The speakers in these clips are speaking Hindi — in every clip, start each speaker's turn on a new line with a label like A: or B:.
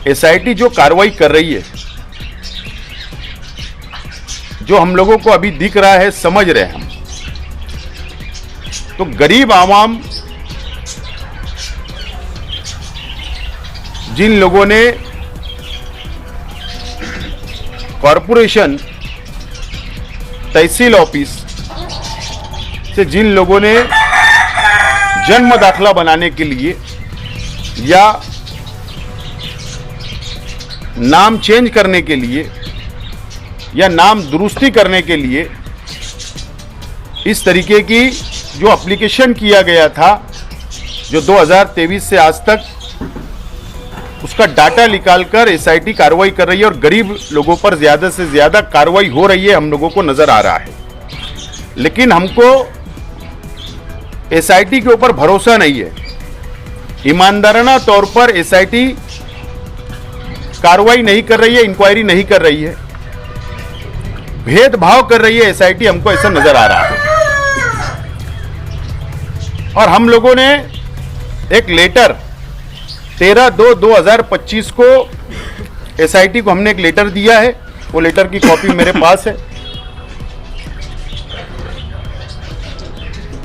A: एसआईटी जो कार्रवाई कर रही है, जो हम लोगों को अभी दिख रहा है, समझ रहे हैं हम, तो गरीब आवाम, जिन लोगों ने कॉरपोरेशन, तहसील ऑफिस से जिन लोगों ने जन्म दाखला बनाने के लिए या नाम चेंज करने के लिए या नाम दुरुस्ती करने के लिए इस तरीके की जो एप्लीकेशन किया गया था, जो 2023 से आज तक, उसका डाटा निकालकर एसआईटी कार्रवाई कर रही है और गरीब लोगों पर ज्यादा से ज्यादा कार्रवाई हो रही है, हम लोगों को नजर आ रहा है। लेकिन हमको एसआईटी के ऊपर भरोसा नहीं है। ईमानदाराना तौर पर एसआईटी कार्रवाई नहीं कर रही है, इंक्वायरी नहीं कर रही है, भेदभाव कर रही है एसआईटी, हमको ऐसा नजर आ रहा है। और हम लोगों ने एक लेटर 13/2/2025 को एसआईटी को हमने एक लेटर दिया है, वो लेटर की कॉपी मेरे पास है।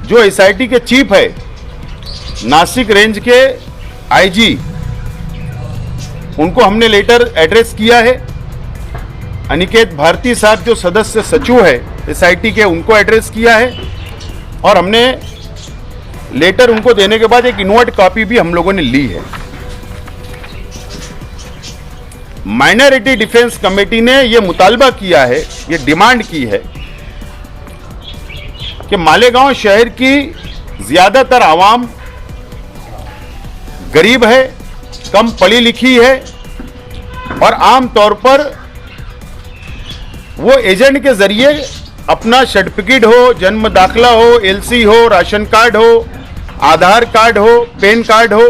A: जो एसआईटी के चीफ है, नासिक रेंज के आईजी, उनको हमने लेटर एड्रेस किया है। अनिकेत भारती साहब जो सदस्य सचिव है एसआईटी के, उनको एड्रेस किया है। और हमने लेटर उनको देने के बाद एक इनवर्ट कॉपी भी हम लोगों ने ली है। माइनॉरिटी डिफेंस कमेटी ने यह मुतालबा किया है, ये डिमांड की है कि मालेगांव शहर की ज्यादातर आवाम गरीब है, कम पढ़ी लिखी है और आम तौर पर वो एजेंट के जरिए अपना सर्टिफिकेट हो, जन्म दाखला हो, एलसी हो, राशन कार्ड हो, आधार कार्ड हो, पैन कार्ड हो,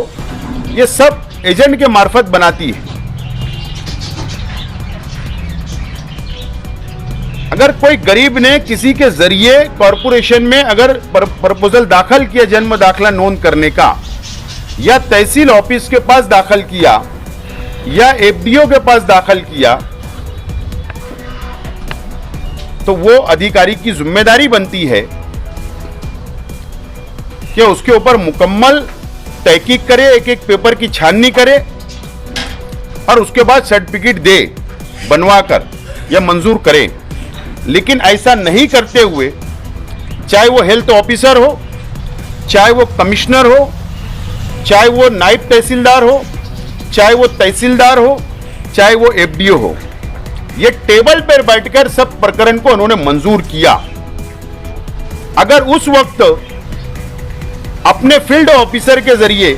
A: ये सब एजेंट के मार्फत बनाती है। अगर कोई गरीब ने किसी के जरिए कॉरपोरेशन में अगर प्रपोजल दाखिल किया जन्म दाखला नोंद करने का, या तहसील ऑफिस के पास दाखिल किया या एफडीओ के पास दाखिल किया, तो वो अधिकारी की जिम्मेदारी बनती है कि उसके ऊपर मुकम्मल तहकीक करे, एक एक पेपर की छाननी करे और उसके बाद सर्टिफिकेट दे बनवाकर या मंजूर करे। लेकिन ऐसा नहीं करते हुए, चाहे वो हेल्थ ऑफिसर हो, चाहे वो कमिश्नर हो, चाहे वो नायब तहसीलदार हो, चाहे वो तहसीलदार हो, चाहे वो एफडीओ हो, ये टेबल पर बैठकर सब प्रकरण को उन्होंने मंजूर किया। अगर उस वक्त अपने फील्ड ऑफिसर के जरिए,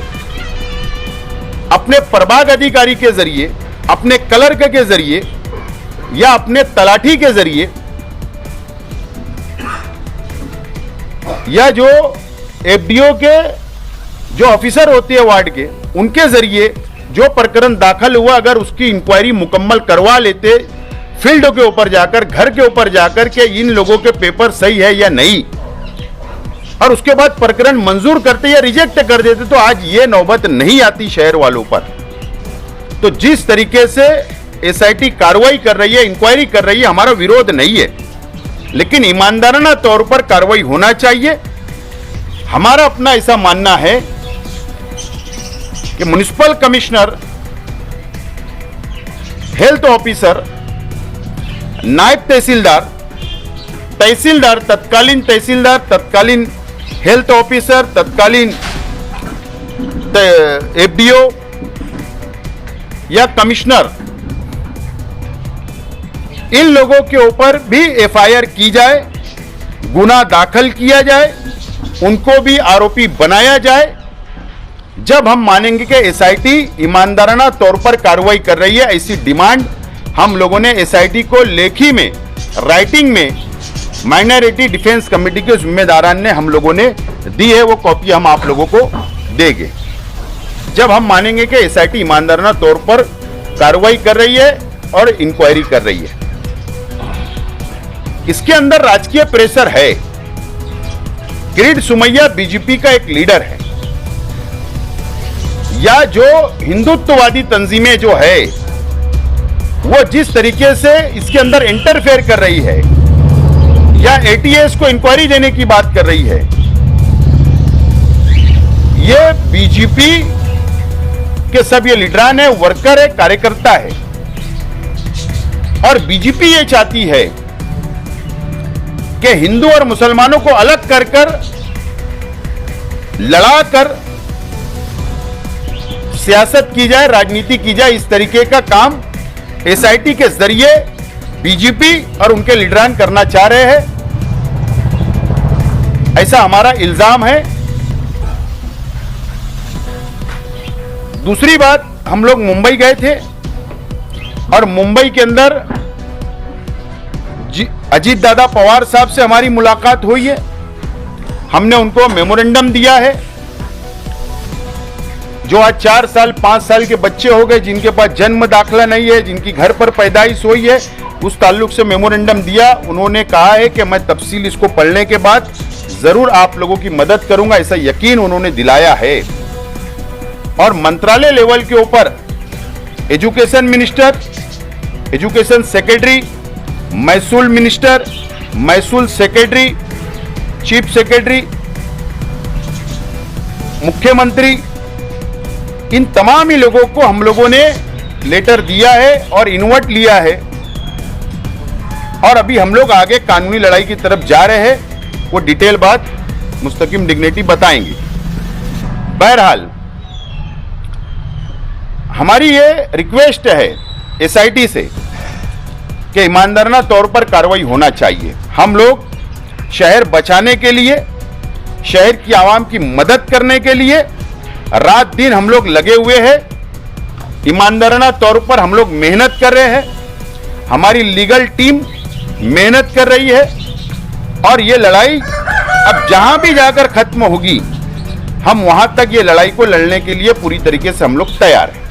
A: अपने प्रभाग अधिकारी के जरिए, अपने क्लर्क के जरिए या अपने तलाठी के जरिए या जो एफडीओ के जो ऑफिसर होते हैं वार्ड के, उनके जरिए जो प्रकरण दाखिल हुआ, अगर उसकी इंक्वायरी मुकम्मल करवा लेते फील्ड के ऊपर जाकर, घर के ऊपर जाकर के इन लोगों के पेपर सही है या नहीं, और उसके बाद प्रकरण मंजूर करते या रिजेक्ट कर देते, तो आज ये नौबत नहीं आती शहर वालों पर। तो जिस तरीके से एसआईटी कार्रवाई कर रही है, इंक्वायरी कर रही है, हमारा विरोध नहीं है, लेकिन ईमानदाराना तौर पर कार्रवाई होना चाहिए। हमारा अपना ऐसा मानना है कि म्युनिसिपल कमिश्नर, हेल्थ ऑफिसर, नायब तहसीलदार, तहसीलदार, तत्कालीन तहसीलदार, तत्कालीन हेल्थ ऑफिसर, तत्कालीन एफडीओ या कमिश्नर, इन लोगों के ऊपर भी एफआईआर की जाए, गुना दाखिल किया जाए, उनको भी आरोपी बनाया जाए। जब हम मानेंगे कि एसआईटी ईमानदाराना तौर पर कार्रवाई कर रही है, ऐसी डिमांड हम लोगों ने एसआईटी को लेखी में, राइटिंग में माइनॉरिटी डिफेंस कमेटी के जिम्मेदारान ने हम लोगों ने दी है। वो कॉपी हम आप लोगों को देंगे जब हम मानेंगे कि एसआईटी ईमानदाराना तौर पर कार्रवाई कर रही है और इंक्वायरी कर रही है। इसके अंदर राजकीय प्रेशर है। किरीट सुमैया बीजेपी का एक लीडर है। या जो हिंदुत्ववादी तंजीमें जो है वो जिस तरीके से इसके अंदर इंटरफेयर कर रही है या एटीएस को इंक्वायरी देने की बात कर रही है, ये बीजेपी के सब ये लीडरान है, वर्कर है, कार्यकर्ता है। और बीजेपी ये चाहती है कि हिंदू और मुसलमानों को अलग कर कर लड़ाकर सियासत की जाए, राजनीति की जाए। इस तरीके का काम एसआईटी के जरिए बीजेपी और उनके लीडरान करना चाह रहे हैं, ऐसा हमारा इल्जाम है। दूसरी बात, हम लोग मुंबई गए थे और मुंबई के अंदर अजीत दादा पवार साहब से हमारी मुलाकात हुई है। हमने उनको मेमोरेंडम दिया है। जो आज 4 साल 5 साल के बच्चे हो गए, जिनके पास जन्म दाखला नहीं है, जिनकी घर पर पैदाइश हुई है, उस ताल्लुक से मेमोरेंडम दिया। उन्होंने कहा है कि मैं तफसील इसको पढ़ने के बाद जरूर आप लोगों की मदद करूंगा, ऐसा यकीन उन्होंने दिलाया है। और मंत्रालय लेवल के ऊपर एजुकेशन मिनिस्टर, एजुकेशन सेक्रेटरी, महसूल मिनिस्टर, महसूल सेक्रेटरी, चीफ सेक्रेटरी, मुख्यमंत्री, इन तमाम ही लोगों को हम लोगों ने लेटर दिया है और इन्वर्ट लिया है। और अभी हम लोग आगे कानूनी लड़ाई की तरफ जा रहे हैं। वो डिटेल बात मुस्तकिम डिग्निटी बताएंगे। बहरहाल हमारी ये रिक्वेस्ट है एसआईटी से कि ईमानदाराना तौर पर कार्रवाई होना चाहिए। हम लोग शहर बचाने के लिए, शहर की आवाम की मदद करने के लिए रात दिन हम लोग लगे हुए हैं। ईमानदाराना तौर पर हम लोग मेहनत कर रहे हैं, हमारी लीगल टीम मेहनत कर रही है। और ये लड़ाई अब जहां भी जाकर खत्म होगी, हम वहां तक ये लड़ाई को लड़ने के लिए पूरी तरीके से हम लोग तैयार हैं।